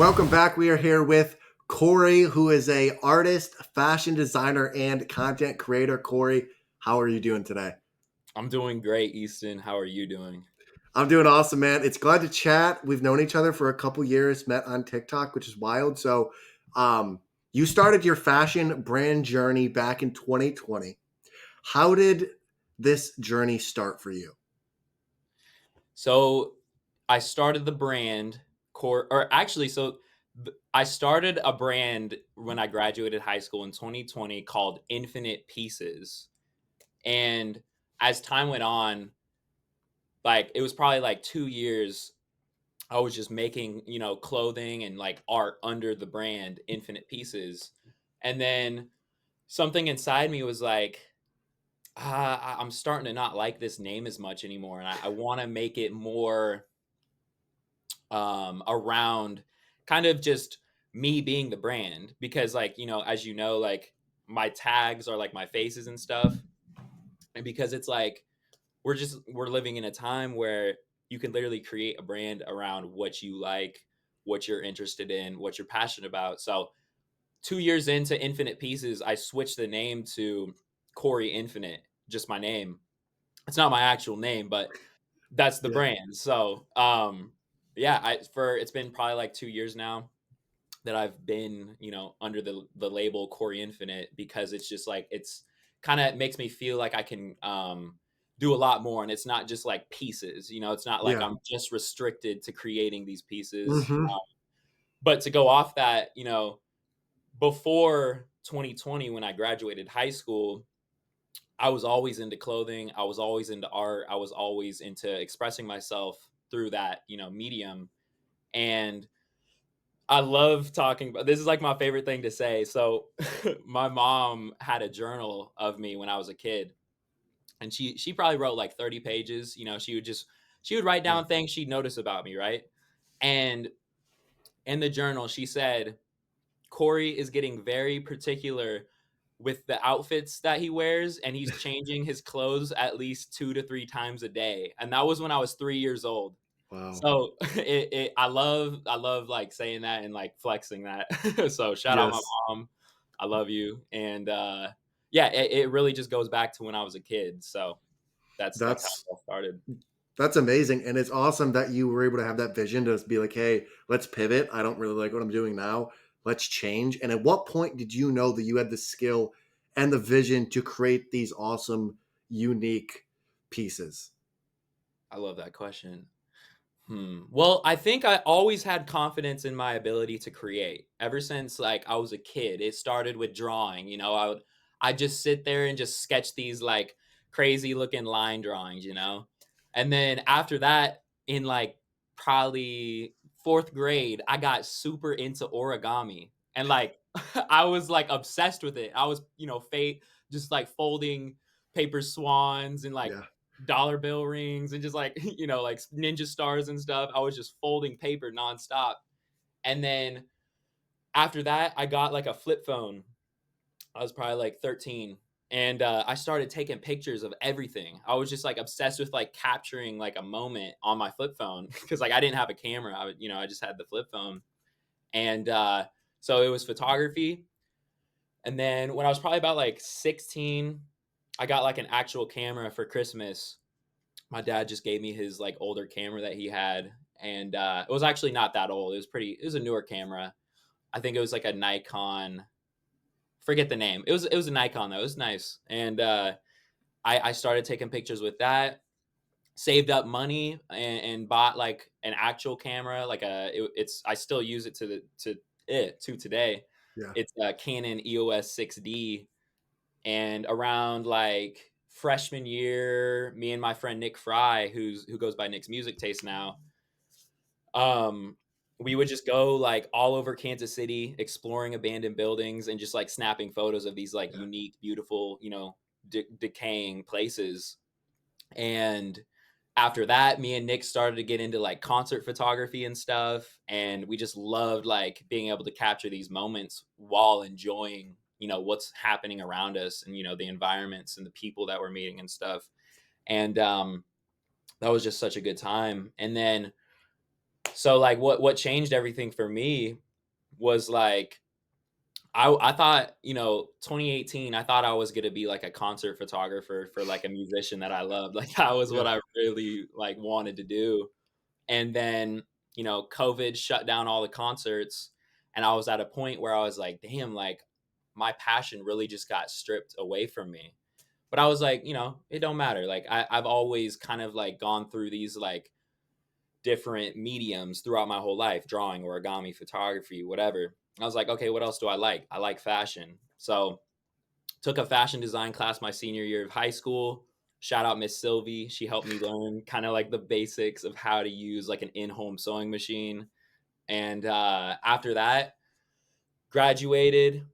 Welcome back. We are here with Cory, who is a artist, fashion designer, and content creator. Cory, how are you doing today? I'm doing great, Easton. How are you doing? I'm doing awesome, man. It's glad to chat. We've known each other for a couple years, met on TikTok, which is wild. So, you started your fashion brand journey back in 2020. How did this journey start for you? So, I started the brand or actually, I started a brand when I graduated high school in 2020 called Infinite Pieces. And as time went on, like it was probably like 2 years, I was just making, clothing and like art under the brand Infinite Pieces. And then something inside me was like, I'm starting to not like this name as much anymore, and I want to make it more around kind of just me being the brand because, like, as you know, like my tags are like my faces and stuff, and because it's like we're living in a time where you can literally create a brand around what you like, what you're interested in, what you're passionate about. So 2 years into Infinite Pieces, I switched the name to Cory Infinite, just my name. It's not my actual name, but that's the Yeah. brand. So, yeah, it's been probably like 2 years now that I've been, under the label Cory Infinite because it's just like it's kind of makes me feel like I can do a lot more, and it's not just like pieces. It's not like Yeah. I'm just restricted to creating these pieces. Hmm. But to go off that, before 2020 when I graduated high school, I was always into clothing. I was always into art. I was always into expressing myself through that, medium. And I love talking about this is like my favorite thing to say. So my mom had a journal of me when I was a kid, and she probably wrote like 30 pages. She would write Yeah. down things she'd notice about me, right? And in the journal, she said, Cory is getting very particular with the outfits that he wears, and he's changing his clothes at least 2 to 3 times a day. And that was when I was 3 years old. Wow. So I love like saying that and like flexing that. So shout out my Yes. mom. I love you. And yeah, it really just goes back to when I was a kid. So that's how That's it all started. That's amazing. And it's awesome that you were able to have that vision to just be like, hey, let's pivot. I don't really like what I'm doing now. Let's change. And at what point did you know that you had the skill and the vision to create these awesome, unique pieces? I love that question. Well, I think I always had confidence in my ability to create ever since like I was a kid. It started with drawing. I just sit there and just sketch these like crazy looking line drawings, and then after that, in like probably fourth grade, I got super into origami, and like I was like obsessed with it. I was fate just like folding paper swans and like Yeah. dollar bill rings and just like like ninja stars and stuff. I was just folding paper nonstop. And then after that, I got like a flip phone. I was probably like 13, and I started taking pictures of everything. I was just like obsessed with like capturing like a moment on my flip phone because like I didn't have a camera. I just had the flip phone, and so it was photography. And then when I was probably about like 16, I got like an actual camera for Christmas. My dad just gave me his like older camera that he had, and it was actually not that old. It was a newer camera. I think it was like a Nikon. Forget the name. It was a Nikon though. It was nice, and I started taking pictures with that. Saved up money and bought like an actual camera. It's I still use it to today. Yeah. It's a Canon EOS 6D, and around like freshman year, me and my friend Nick Fry, who goes by Nick's Music Taste now, um, we would just go like all over Kansas City, exploring abandoned buildings and just like snapping photos of these like Yeah. unique, beautiful, decaying places. And after that, me and Nick started to get into like concert photography and stuff, and we just loved like being able to capture these moments while enjoying, what's happening around us, and the environments and the people that we're meeting and stuff. And that was just such a good time. And then So like what changed everything for me was like I thought, 2018, I thought I was gonna be like a concert photographer for like a musician that I loved. Like that was Yeah. what I really like wanted to do. And then, COVID shut down all the concerts, and I was at a point where I was like, damn, like my passion really just got stripped away from me. But I was like, it don't matter. Like I've always kind of like gone through these like different mediums throughout my whole life, drawing, origami, photography, whatever. I was like, okay, what else do I like? I like fashion. So took a fashion design class my senior year of high school. Shout out Miss Sylvie. She helped me learn kind of like the basics of how to use like an in-home sewing machine. And after that, graduated,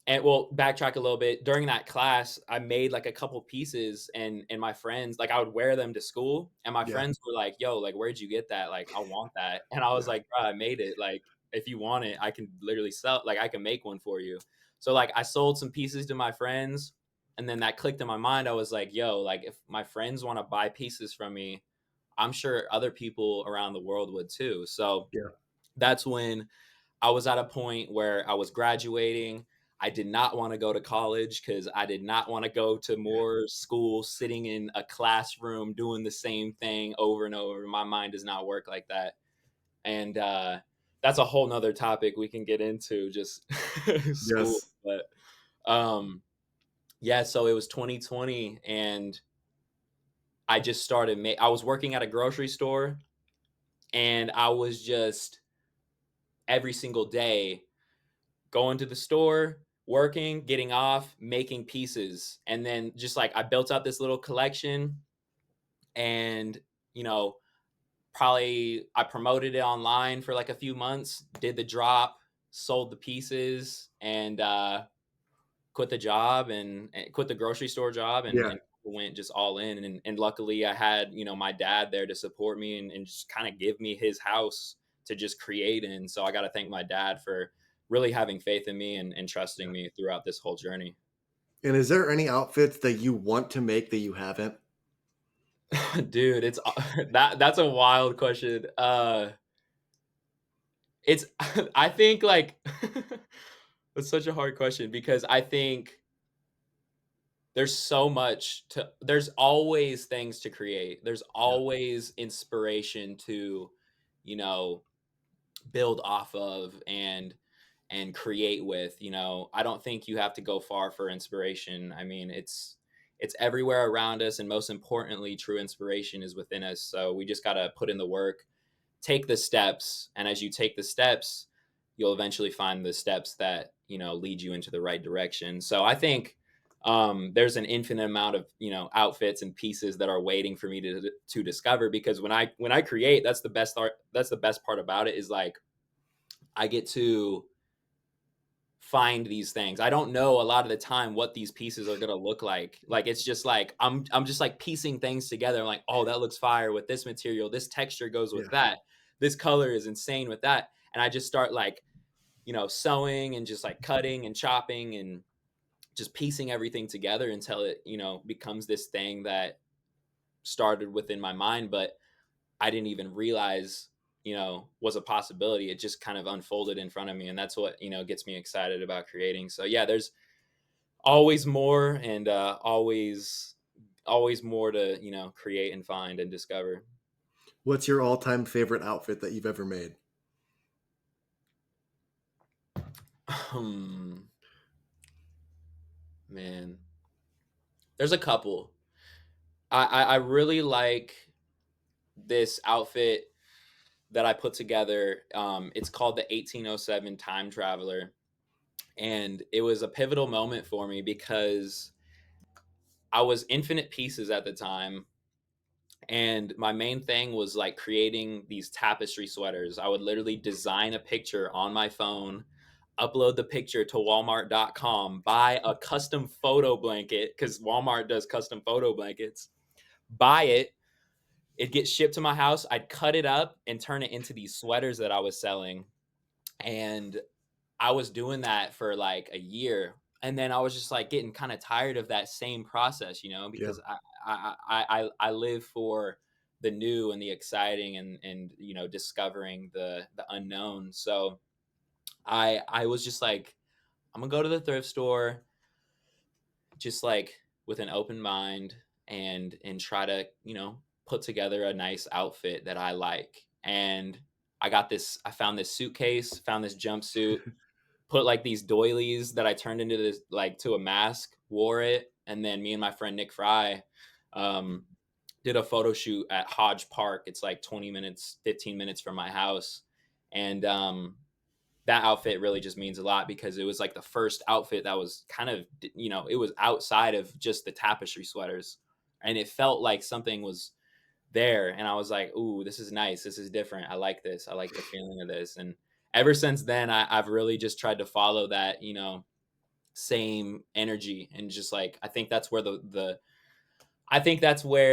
and well, backtrack a little bit. During that class, I made like a couple pieces, and my friends, like I would wear them to school, and my Yeah. friends were like, "Yo, like where'd you get that? Like I want that." And I was Yeah. like, "Bro, I made it. Like if you want it, I can literally sell. Like I can make one for you." So like I sold some pieces to my friends, and then that clicked in my mind. I was like, "Yo, like if my friends want to buy pieces from me, I'm sure other people around the world would too." So Yeah. that's when I was at a point where I was graduating. I did not want to go to college because I did not want to go to more school, sitting in a classroom doing the same thing over and over. My mind does not work like that. And that's a whole nother topic we can get into, just school. Yes. But um, yeah, so it was 2020, and I just started. I was working at a grocery store, and I was just every single day going to the store, working, getting off, making pieces. And then just like I built up this little collection, and, you know, probably I promoted it online for like a few months, did the drop, sold the pieces, and quit the job, and quit the grocery store job, and, Yeah. and went just all in. And luckily I had, my dad there to support me, and just kind of give me his house to just create in. So I got to thank my dad for really having faith in me, and trusting Yeah. me throughout this whole journey. And is there any outfits that you want to make that you haven't? Dude, it's that's a wild question. It's I think like it's such a hard question, because I think there's always things to create. There's Yeah. always inspiration to, you know, build off of, and create with. I don't think you have to go far for inspiration. I mean, it's everywhere around us, and most importantly, true inspiration is within us. So we just got to put in the work, take the steps, and as you take the steps, you'll eventually find the steps that, lead you into the right direction. So I think there's an infinite amount of, outfits and pieces that are waiting for me to discover, because when I create, that's the best art. That's the best part about it, is like I get to find these things. I don't know a lot of the time what these pieces are gonna look like. Like it's just like I'm just like piecing things together. I'm like, oh, that looks fire with this material. This texture goes with Yeah. that. This color is insane with that. And I just start like, sewing, and just like cutting and chopping, and just piecing everything together until it, becomes this thing that started within my mind, but I didn't even realize, was a possibility. It just kind of unfolded in front of me. And that's what, gets me excited about creating. So yeah, there's always more, and always more to, create and find and discover. What's your all-time favorite outfit that you've ever made? Hmm, man, there's a couple. I really like this outfit that I put together. It's called the 1807 Time Traveler. And it was a pivotal moment for me, because I was Infinite Pieces at the time, and my main thing was like creating these tapestry sweaters. I would literally design a picture on my phone, upload the picture to walmart.com, buy a custom photo blanket, because Walmart does custom photo blankets, buy it. It gets shipped to my house. I'd cut it up and turn it into these sweaters that I was selling. And I was doing that for like a year, and then I was just like getting kind of tired of that same process, Yeah. because I live for the new and the exciting, and discovering the unknown. So I was just like, I'm gonna go to the thrift store, just like with an open mind, and try to put together a nice outfit that I like. And I found this suitcase, found this jumpsuit, put like these doilies that I turned into this, like, to a mask, wore it, and then me and my friend Nick Fry um, did a photo shoot at Hodge Park. It's like 20 minutes, 15 minutes from my house, and that outfit really just means a lot because it was like the first outfit that was kind of, it was outside of just the tapestry sweaters, and it felt like something was there, and I was like, "Ooh, this is nice. This is different. I like this. I like the feeling of this." And ever since then, I've really just tried to follow that, same energy, and just like I think that's where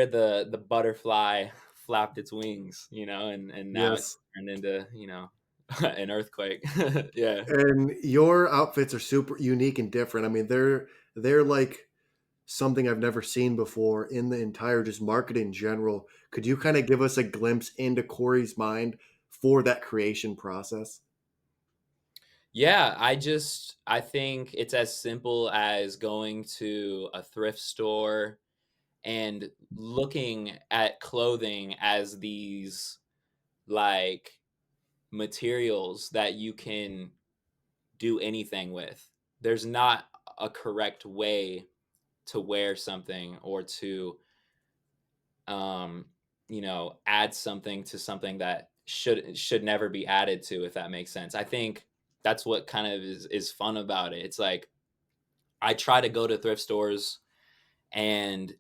the butterfly flapped its wings, and now it's Yes. turned into, an earthquake. Yeah. And your outfits are super unique and different. I mean, they're like something I've never seen before in the entire just market in general. Could you kind of give us a glimpse into Corey's mind for that creation process? Yeah, I think it's as simple as going to a thrift store and looking at clothing as these, like, materials that you can do anything with. There's not a correct way to wear something, or to um add something to something that should never be added to, if that makes sense. I think that's what kind of is fun about it. It's like I try to go to thrift stores and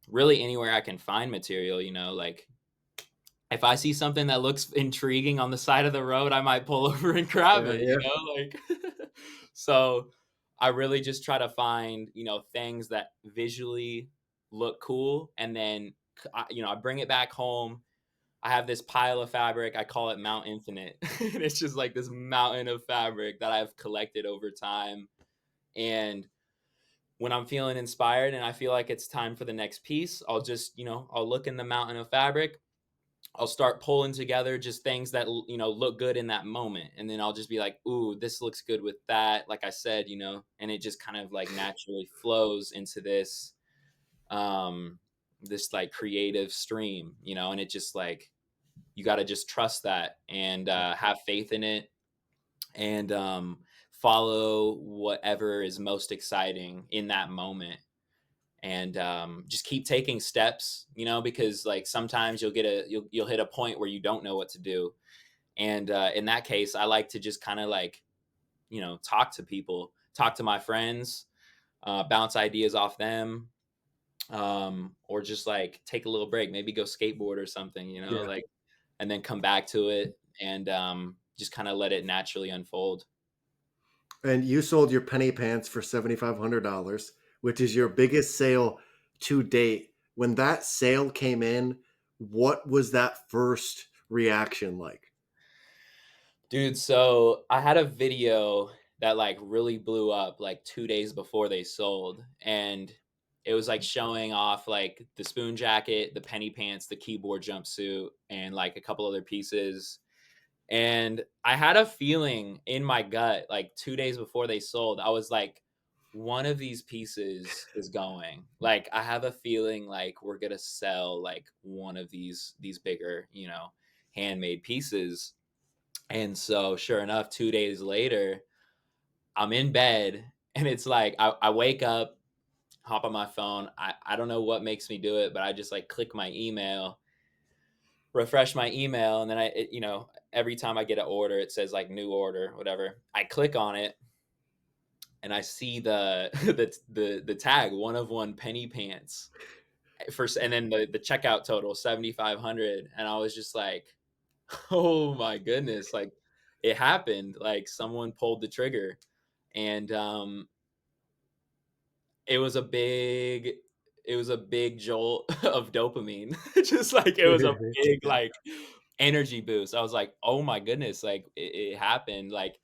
really anywhere I can find material, like if I see something that looks intriguing on the side of the road, I might pull over and grab it, Yeah. like so I really just try to find, things that visually look cool, and then I bring it back home. I have this pile of fabric. I call it Mount Infinite. And it's just like this mountain of fabric that I've collected over time. And when I'm feeling inspired and I feel like it's time for the next piece, I'll just, I'll look in the mountain of fabric. I'll start pulling together just things that look good in that moment, and then I'll just be like, "Ooh, this looks good with that." Like I said, and it just kind of like naturally flows into um, this like creative stream, and it just like you got to just trust that, and have faith in it, and follow whatever is most exciting in that moment, and just keep taking steps, because like sometimes you'll hit a point where you don't know what to do. And in that case, I like to just kind of like, talk to people, talk to my friends, bounce ideas off them, or just like take a little break, maybe go skateboard or something, Yeah. like, and then come back to it, and just kind of let it naturally unfold. And you sold your penny pants for $7,500, which is your biggest sale to date. When that sale came in, what was that first reaction like? Dude, so I had a video that like really blew up like 2 days before they sold, and it was like showing off like the spoon jacket, the penny pants, the keyboard jumpsuit, and like a couple other pieces. And I had a feeling in my gut like 2 days before they sold. I was like, one of these pieces is going. Like I have a feeling like we're going to sell like one of these bigger, handmade pieces. And so, sure enough, 2 days later, I'm in bed, and it's like I wake up, hop on my phone. I don't know what makes me do it, but I just like click my email, refresh my email, and then every time I get an order, it says like new order, whatever. I click on it, and I see the the tag, one of one penny pants first, and then the checkout total 7,500, and I was just like, oh my goodness, like it happened. Like someone pulled the trigger, and it was a big it was a big jolt of dopamine. Just like it was a big like energy boost. I was like, "Oh my goodness, like it happened." Like,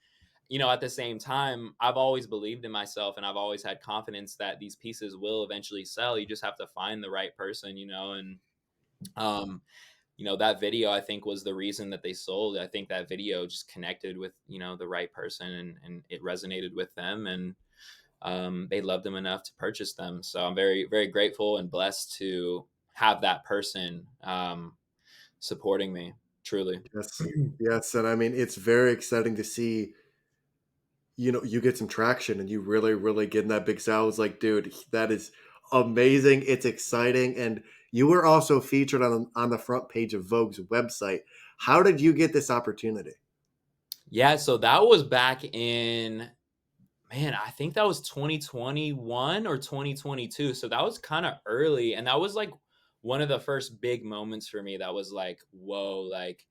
at the same time, I've always believed in myself, and I've always had confidence that these pieces will eventually sell. You just have to find the right person, and Um, that video I think was the reason that they sold. I think that video just connected with, the right person, and it resonated with them, and they loved them enough to purchase them. So I'm very, very grateful and blessed to have that person supporting me, truly. Yes. Yes, and I mean, it's very exciting to see, you get some traction and you really, really get in that big sale. I was like, dude, that is amazing. It's exciting. And you were also featured on the front page of Vogue's website. How did you get this opportunity? Yeah, so that was back in, man, I think that was 2021 or 2022. So that was kind of early. And that was like one of the first big moments for me that was like, whoa, like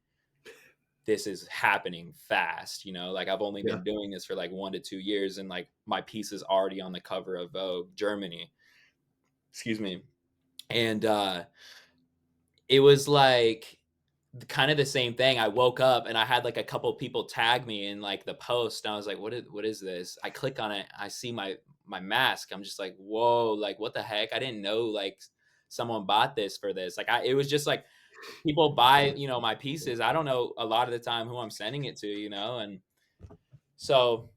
this is happening fast. Like I've only Yeah. been doing this for like 1 to 2 years, and like my piece is already on the cover of Vogue Germany. Excuse me. And it was like kind of the same thing. I woke up and I had like a couple people tag me in like the post, and I was like, what is this? I click on it, I see my mask. I'm just like, whoa, like what the heck? I didn't know like someone bought this for this. Like it was just like people buy, my pieces. I don't know a lot of the time who I'm sending it to, and so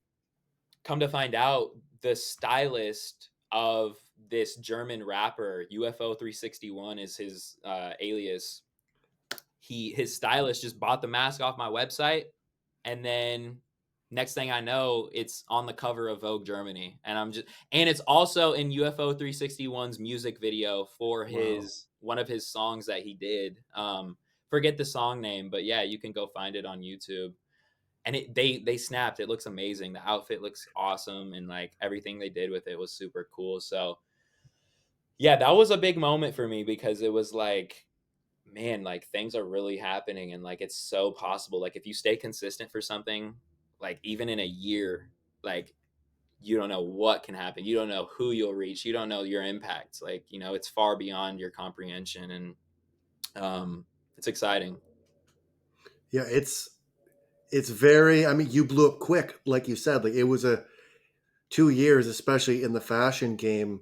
come to find out, the stylist of this German rapper, UFO 361 is his alias. His stylist just bought the mask off my website, and then next thing I know, it's on the cover of Vogue Germany, and it's also in UFO 361's music video for Wow. his one of his songs that he did. Forget the song name, but yeah, you can go find it on YouTube. And they snapped. It looks amazing. The outfit looks awesome, and like everything they did with it was super cool. So yeah, that was a big moment for me because it was like, man, like things are really happening, and like it's so possible. Like if you stay consistent for something, like even in a year, like you don't know what can happen. You don't know who you'll reach. You don't know your impact. Like, it's far beyond your comprehension, and it's exciting. Yeah, it's very, I mean, you blew up quick, like you said. Like it was a 2 years, especially in the fashion game.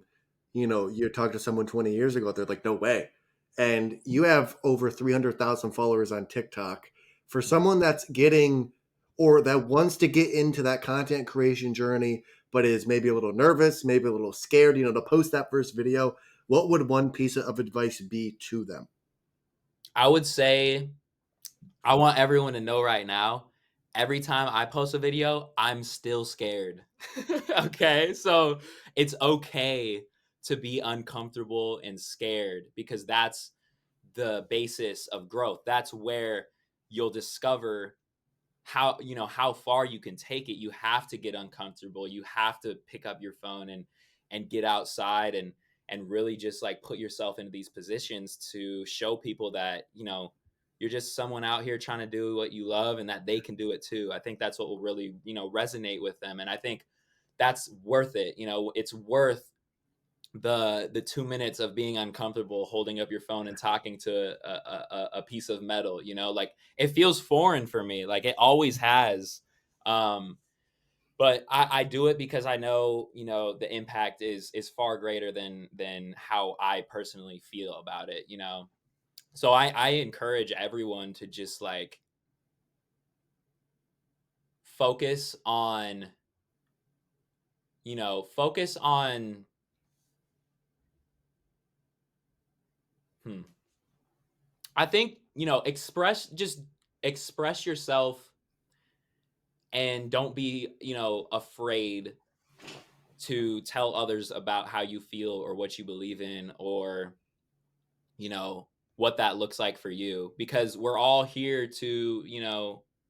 You talk to someone 20 years ago, they're like, no way. And you have over 300,000 followers on TikTok. For someone that's getting or that wants to get into that content creation journey, but is maybe a little nervous, maybe a little scared, to post that first video, what would one piece of advice be to them? I would say I want everyone to know right now, every time I post a video, I'm still scared. Okay? So, it's okay to be uncomfortable and scared, because that's the basis of growth. That's where you'll discover how far you can take it. You have to get uncomfortable. You have to pick up your phone and get outside, and really just like put yourself into these positions to show people that you're just someone out here trying to do what you love, and that they can do it too. I think that's what will really resonate with them, and I think that's worth it. It's worth the 2 minutes of being uncomfortable holding up your phone and talking to a piece of metal. Like it feels foreign for me, like it always has. um but I do it because I know the impact is far greater than how I personally feel about it. So I encourage everyone to just like focus on focus on hmm, I think express yourself, and don't be afraid to tell others about how you feel or what you believe in, or you know, what that looks like for you, because we're all here to,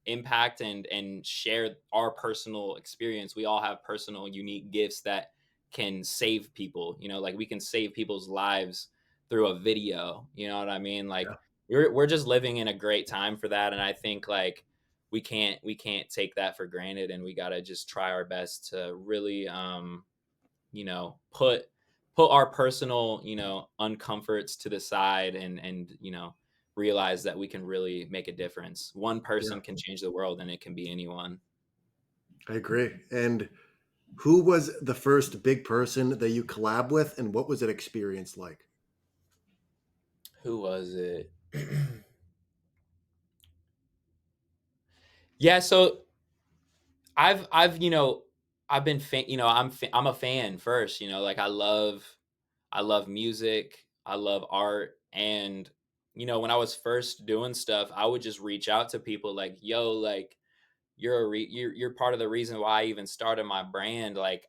impact and share our personal experience. We all have personal unique gifts that can save people, like we can save people's lives through a video, you know what I mean? Like Yeah, we're just living in a great time for that, and I think like we can't take that for granted, and we got to just try our best to really put our personal uncomforts to the side, and realize that we can really make a difference. One yeah, person can change the world, and it can be anyone. I agree. And who was the first big person that you collab with, and what was that experience like? Who was it? Yeah, so I've been I'm a fan first, like I love music, I love art, and when I was first doing stuff, I would just reach out to people like, "Yo, like you're part of the reason why I even started my brand. Like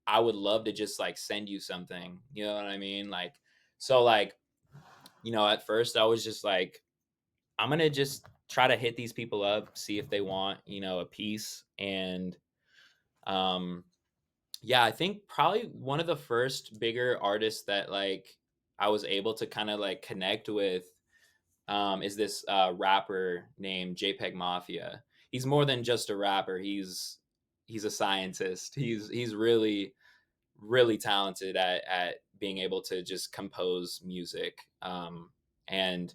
I would love to just like send you something." You know what I mean? Like so like, at first I was just like, I'm going to just try to hit these people up, see if they want, a piece. And um yeah, I think probably one of the first bigger artists that like I was able to kind of like connect with is this rapper named JPEG Mafia. He's more than just a rapper. He's a scientist. He's really really talented at being able to just compose music. And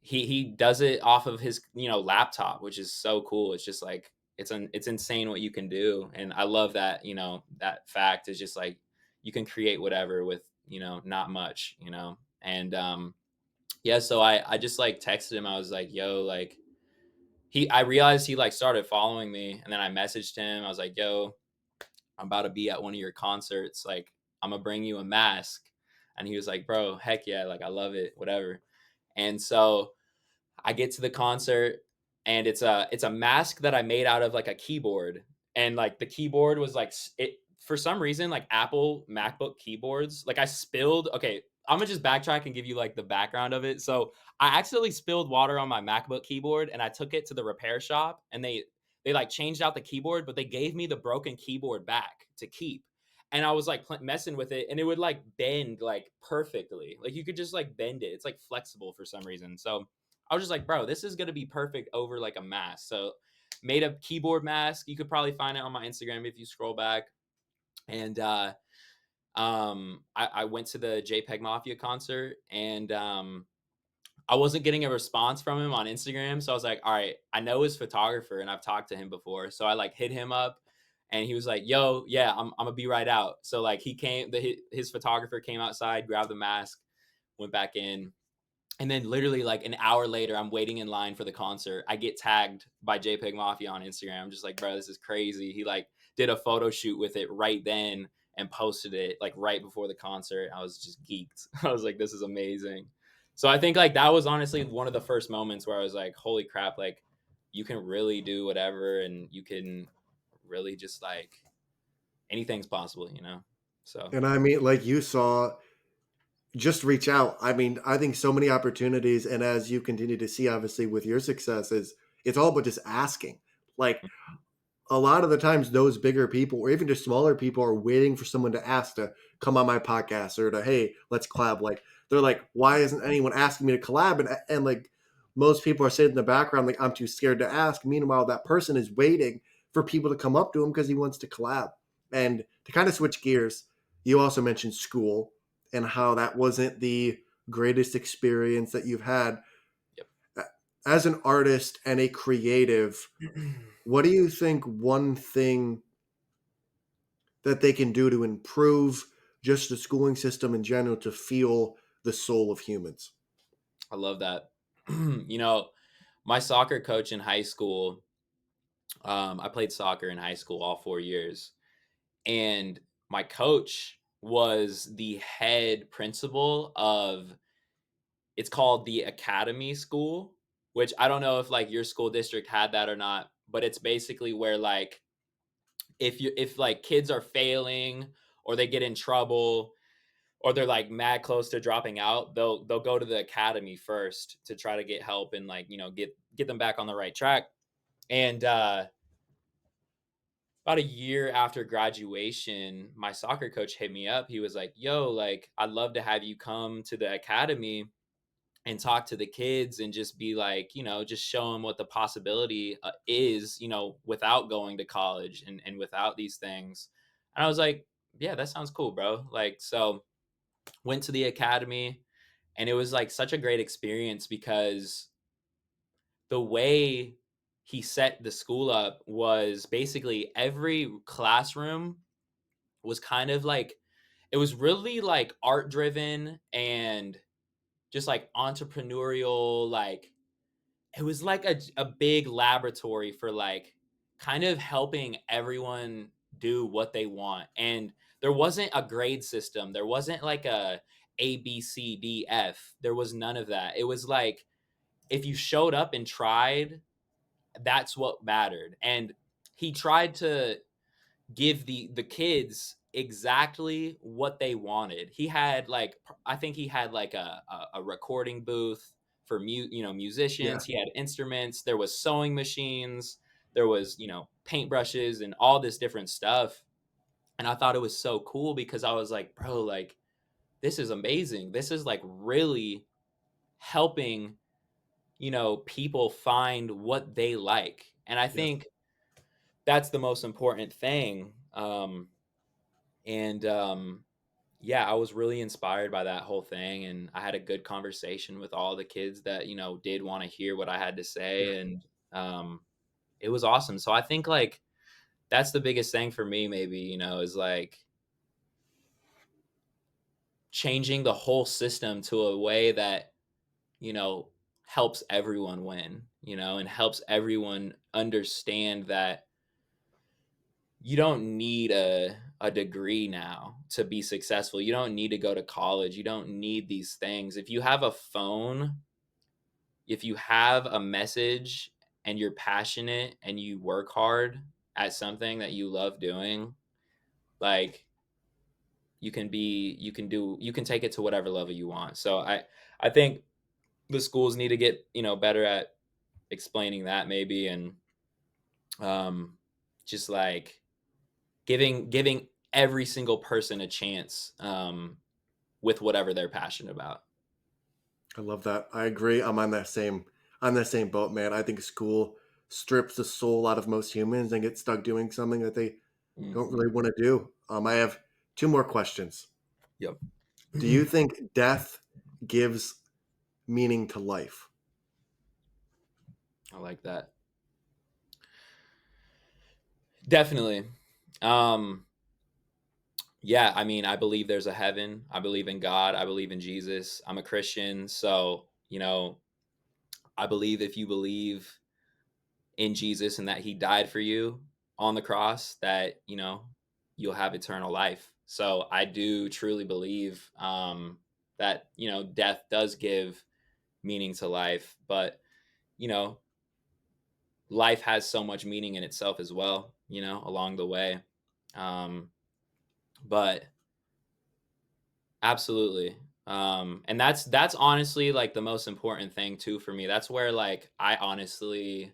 he does it off of his laptop, which is so cool. It's just like it's insane what you can do, and I love that that fact is just like you can create whatever with not much, and yeah. So I just like texted him. I was like, yo, like I realized he like started following me, and then I messaged him. I was like, yo, I'm about to be at one of your concerts, like I'm gonna bring you a mask. And he was like, bro, heck yeah, like I love it, whatever. And so I get to the concert, and it's a mask that I made out of like a keyboard, and like the keyboard was like it for some reason like Apple MacBook keyboards. Like I spilled. Okay, I'm gonna just backtrack and give you like the background of it. So I accidentally spilled water on my MacBook keyboard, and I took it to the repair shop, and they like changed out the keyboard, but they gave me the broken keyboard back to keep. And I was like messing with it, and it would like bend like perfectly. Like you could just like bend it. It's like flexible for some reason. So I was just like, bro, this is gonna be perfect over like a mask. So made a keyboard mask. You could probably find it on my Instagram if you scroll back. And I went to the JPEG Mafia concert, and I wasn't getting a response from him on Instagram. So I was like, all right, I know his photographer and I've talked to him before. So I like hit him up, and he was like, yo, yeah, I'm gonna be right out. So like he came, his photographer came outside, grabbed the mask, went back in, and then literally like an hour later, I'm waiting in line for the concert. I get tagged by JPEG Mafia on Instagram. I'm just like, bro, this is crazy. He like did a photo shoot with it right then and posted it like right before the concert. I was just geeked. I was like, this is amazing. So I think like that was honestly one of the first moments where I was like, holy crap, like you can really do whatever, and you can really just like anything's possible. So And I mean, like you saw, just reach out. I mean, I think so many opportunities, and as you continue to see, obviously with your successes, it's all about just asking. Like a lot of the times those bigger people or even just smaller people are waiting for someone to ask to come on my podcast or to, hey, let's collab. Like they're like, why isn't anyone asking me to collab? And like most people are sitting in the background like, I'm too scared to ask. Meanwhile, that person is waiting for people to come up to him because he wants to collab. And to kind of switch gears, you also mentioned school and how that wasn't the greatest experience that you've had. yep. As an artist and a creative, what do you think one thing that they can do to improve just the schooling system in general to feel the soul of humans? I love that. My soccer coach in high school, I played soccer in high school all 4 years, and my coach was the head principal of, it's called the academy school, which I don't know if like your school district had that or not, but it's basically where like if like kids are failing or they get in trouble or they're like mad close to dropping out, they'll go to the academy first to try to get help and like get them back on the right track. And about a year after graduation, my soccer coach hit me up. He was like, yo, like I'd love to have you come to the academy and talk to the kids and just be like, just show them what the possibility is, without going to college and without these things. And I was like, yeah, that sounds cool, bro. Like, so went to the academy, and it was like such a great experience because the way he set the school up was basically every classroom was kind of like, it was really like art driven, and just like entrepreneurial, like it was like a big laboratory for like kind of helping everyone do what they want. And there wasn't a grade system. There wasn't like a B C D F. There was none of that. It was like if you showed up and tried, that's what mattered. And he tried to give the kids exactly what they wanted. He had like I think he had like a recording booth for Yeah. musicians. He had instruments. There was sewing machines. There was paintbrushes and all this different stuff. And I thought it was so cool because I was like, bro, like this is amazing. This is like really helping people find what they like. And I Yes. think that's the most important thing. And Yeah, I was really inspired by that whole thing, and I had a good conversation with all the kids that did want to hear what I had to Yeah. say, and it was awesome. So I think like that's the biggest thing for me, maybe is like changing the whole system to a way that you know helps everyone win, and helps everyone understand that you don't need a degree now to be successful. You don't need to go to college. You don't need these things. If you have a phone, if you have a message and you're passionate and you work hard at something that you love doing, like you can take it to whatever level you want. So I think the schools need to get, better at explaining that maybe, and um just like giving every single person a chance with whatever they're passionate about. I love that. I agree. I'm on that same boat, man. I think school strips the soul out of most humans and get stuck doing something that they don't Mhm. really want to do. I have two more questions. Yep. Do you think death gives meaning to life? I like that. Definitely. Um, yeah, I mean, I believe there's a heaven. I believe in God. I believe in Jesus. I'm a Christian, so I believe if you believe in Jesus and that He died for you on the cross, that you'll have eternal life. So I do truly believe that death does give meaning to life, but you know life has so much meaning in itself as well, along the way. Um, but absolutely. And that's honestly like the most important thing too for me. That's where like I honestly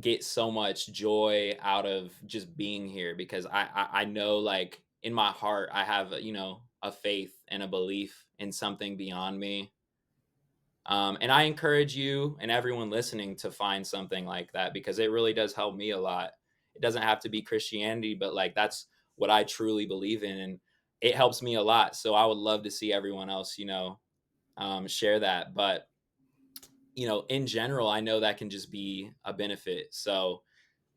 get so much joy out of just being here because I know like in my heart I have a faith and a belief in something beyond me. And I encourage you and everyone listening to find something like that because it really does help me a lot. It doesn't have to be Christianity, but like that's what I truly believe in, and it helps me a lot. So I would love to see everyone else, share that. But in general, I know that can just be a benefit. So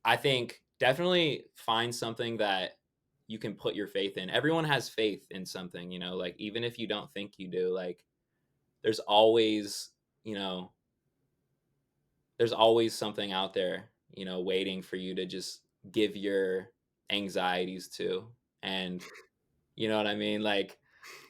I think definitely find something that you can put your faith in. Everyone has faith in something, like even if you don't think you do, like there's always, you know, there's always something out there, waiting for you to just give your anxieties to. And you know what I mean? Like,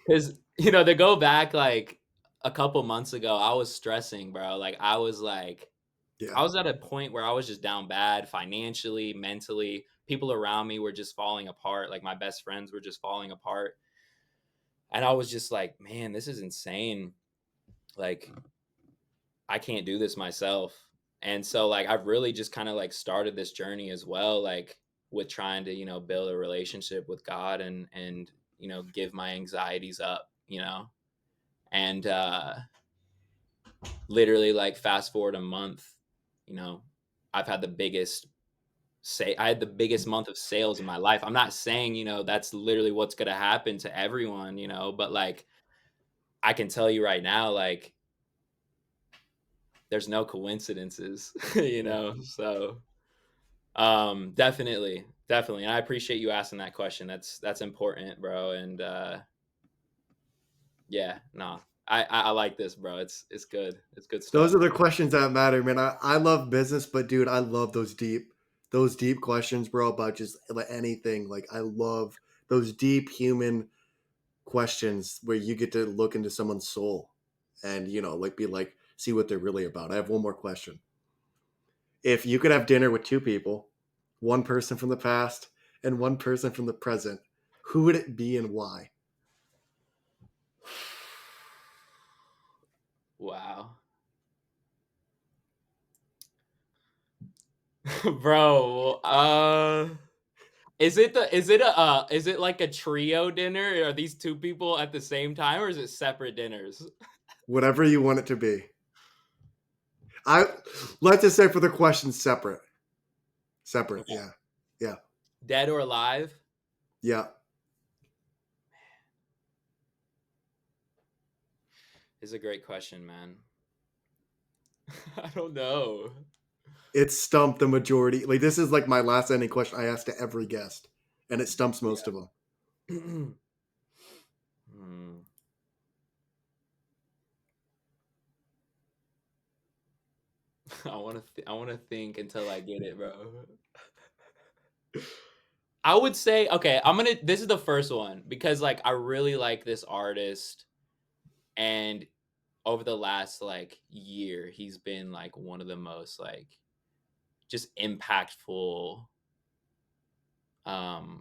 because, to go back like a couple months ago, I was stressing, bro. Like, Yeah. I was at a point where I was just down bad financially, mentally. People around me were just falling apart. Like, my best friends were just falling apart. And I was just like, man, this is insane. Like, I can't do this myself. And so like I've really just kind of like started this journey as well, like with trying to, build a relationship with God and give my anxieties up, And literally like fast forward a month, you know, I've had the biggest say I had the biggest month of sales in my life. I'm not saying, that's literally what's gonna happen to everyone, but like I can tell you right now, like there's no coincidences, Yeah. So definitely, definitely, and I appreciate you asking that question. That's important, bro, and yeah, no, I like this, bro. It's good. It's good Those stuff. are the questions that matter, man. I love business, but dude, I love those deep questions, bro, about just like anything. Like I love those deep human questions where you get to look into someone's soul and like be like see what they're really about. I have one more question. If you could have dinner with two people, one person from the past and one person from the present, who would it be and why? Wow. Bro, is it like a trio dinner? Are these two people at the same time or is it separate dinners? Whatever you want it to be. I let's just say for the question separate. Separate, Okay. yeah. Yeah. Dead or alive? Yeah. Is a great question, man. I don't know. It stumped the majority. Like this is like my last ending question I ask to every guest, and it stumps most of them. Yeah. Hmm. I want to think until I get it, bro. I would say okay, this is the first one because like I really like this artist and over the last like year he's been like one of the most like just impactful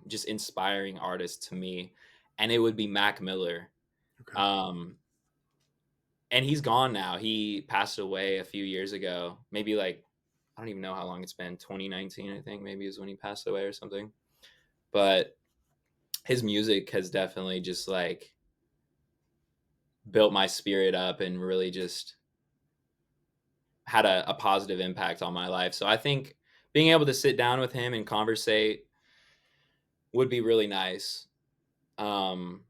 just inspiring artists to me and it would be Mac Miller. Okay. Um and he's gone now. He passed away a few years ago. Maybe like I don't even know how long it's been. 2019 I think maybe is when he passed away or something. But his music has definitely just like built my spirit up and really just had a positive impact on my life. So I think being able to sit down with him and conversate would be really nice. Um,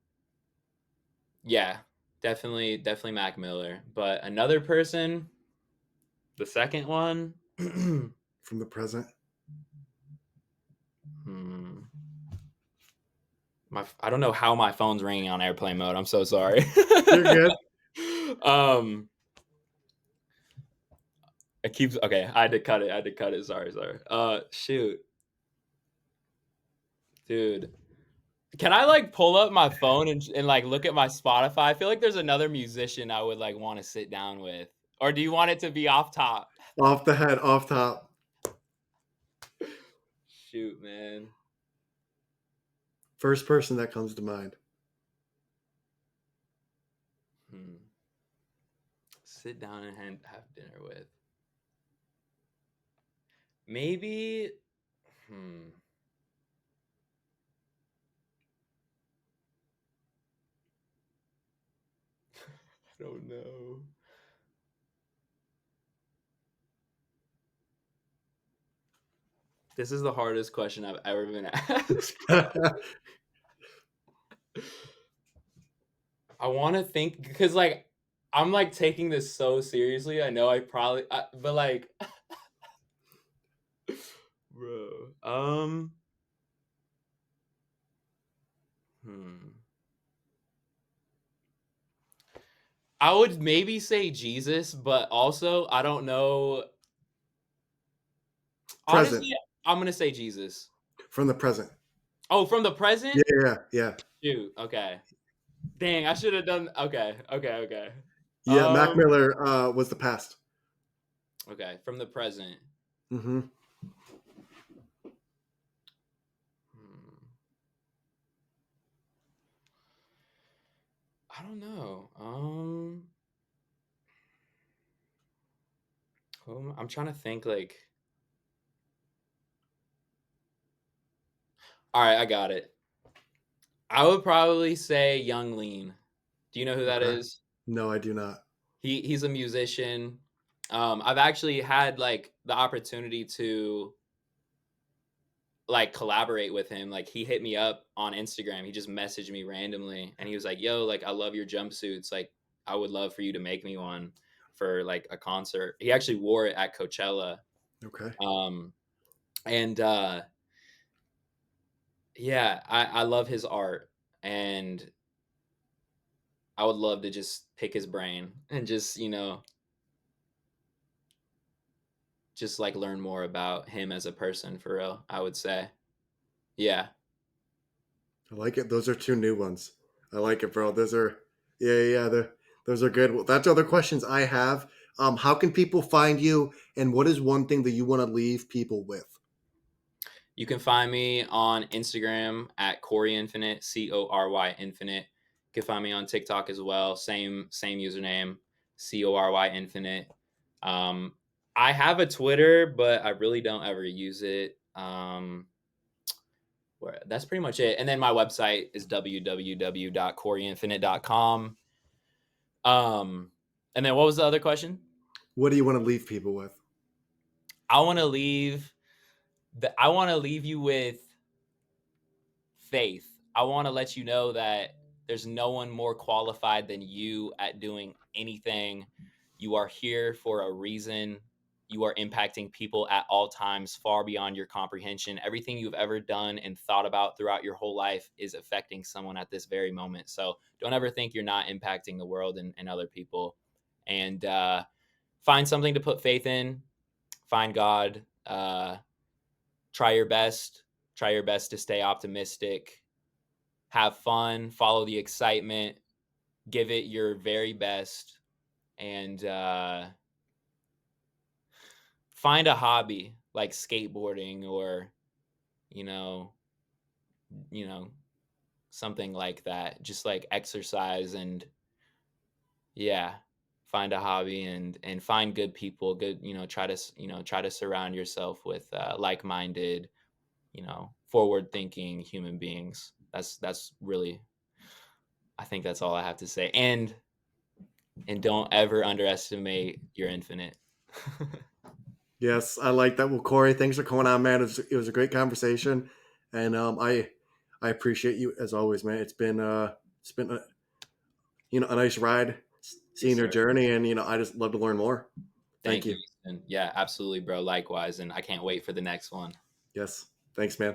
yeah, definitely Mac Miller. But another person, the second one, From the present. hmm, I don't know how my phone's ringing on airplane mode. I'm so sorry. You're good. um, it keeps okay. I had to cut it. I had to cut it. Sorry. Shoot, dude. Can I like pull up my phone and like look at my Spotify? I feel like there's another musician I would like want to sit down with. Or do you want it to be off top? Off the head, off top. Shoot, man. First person that comes to mind. Hmm. Sit down and have dinner with. Maybe. Hmm. I don't know. This is the hardest question I've ever been asked. I want to think because like I'm like taking this so seriously. I know but like, bro. Hmm. I would maybe say Jesus, but also I don't know. Present. Honestly, I'm gonna say Jesus. From the present. Oh, from the Yeah, present? yeah, yeah. Shoot. Okay. Dang, I should have done. Okay. Yeah, Mac Um. Miller was the past. Okay, from the present. Mm-hmm. Hmm. I don't know. I'm trying to think. Like, all right, I got it. I would probably say Young Lean. Do you know who that Okay. is? No, I do not. He's a musician. I've actually had like the opportunity to like collaborate with him. Like he hit me up on Instagram. He just messaged me randomly and he was like, "Yo, like I love your jumpsuits. Like I would love for you to make me one for like a concert." He actually wore it at Coachella. Okay. Um and yeah, I love his art and I would love to just pick his brain and just, just like learn more about him as a person for real, I would say. Yeah. I like it. Those are two new ones. I like it, bro. Those are yeah. Those are good. Well, that's other questions I have. How can people find you, and what is one thing that you want to leave people with? You can find me on Instagram at Cory Infinite, Cory Infinite. You can find me on TikTok as well. Same username, Cory Infinite. Um, I have a Twitter, but I really don't ever use it. That's pretty much it. And then my website is www.coryinfinite.com. Um, and then what was the other question? What do you want to leave people with? I want to leave I want to leave you with faith. I want to let you know that there's no one more qualified than you at doing anything. You are here for a reason. You are impacting people at all times, far beyond your comprehension. Everything you've ever done and thought about throughout your whole life is affecting someone at this very moment. So don't ever think you're not impacting the world and other people. And find something to put faith in, find God, try your best, try your best to stay optimistic, have fun, follow the excitement, give it your very best, and find a hobby like skateboarding or you know, you know, something like that. Just like exercise and yeah, find a hobby and find good people. Good, try to surround yourself with like-minded, forward-thinking human beings. That's really, I think that's all I have to say. And don't ever underestimate your infinite. Yes, I like that. Well, Cory, thanks for coming on, man. It was a great conversation, and I appreciate you as always, man. It's been a nice ride Yes, seeing your sir. journey, and I just love to learn more. Thank Thank you, you. Ethan. Yeah, absolutely, bro. Likewise, and I can't wait for the next one. Yes, thanks, man.